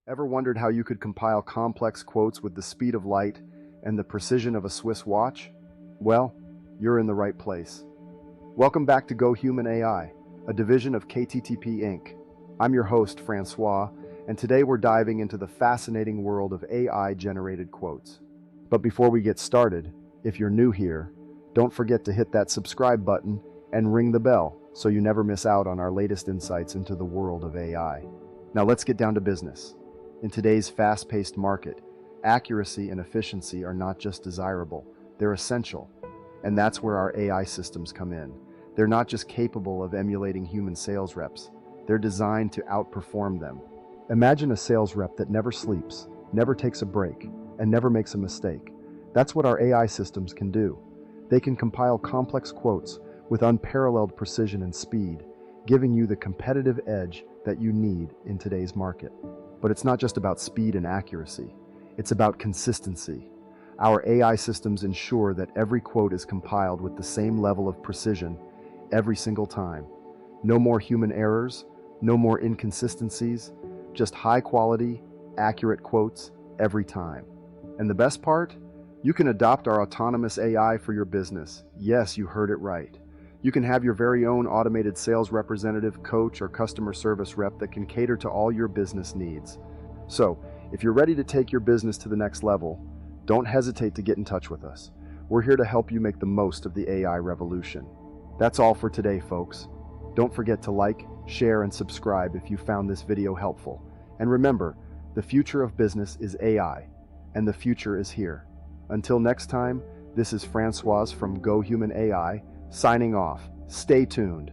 Ever wondered how you could compile complex quotes with the speed of light and the precision of a Swiss watch? Well, you're in the right place. Welcome back to Go Human AI, a division of KTTP Inc. I'm your host, Francois, and today we're diving into the fascinating world of AI-generated quotes. But before we get started, if you're new here, don't forget to hit that subscribe button and ring the bell so you never miss out on our latest insights into the world of AI. Now let's get down to business. In today's fast-paced market, accuracy and efficiency are not just desirable, they're essential. And that's where our AI systems come in. They're not just capable of emulating human sales reps, they're designed to outperform them. Imagine a sales rep that never sleeps, never takes a break, and never makes a mistake. That's what our AI systems can do. They can compile complex quotes with unparalleled precision and speed, giving you the competitive edge that you need in today's market. But it's not just about speed and accuracy, it's about consistency. Our AI systems ensure that every quote is compiled with the same level of precision every single time. No more human errors, no more inconsistencies, just high quality, accurate quotes every time. And the best part? You can adopt our autonomous AI for your business. Yes, you heard it right. You can have your very own automated sales representative, coach, or customer service rep that can cater to all your business needs. So, if you're ready to take your business to the next level, don't hesitate to get in touch with us. We're here to help you make the most of the AI revolution. That's all for today, folks. Don't forget to like, share, and subscribe if you found this video helpful. And remember, the future of business is AI, and the future is here. Until next time, this is Francois from Go Human AI, signing off. Stay tuned.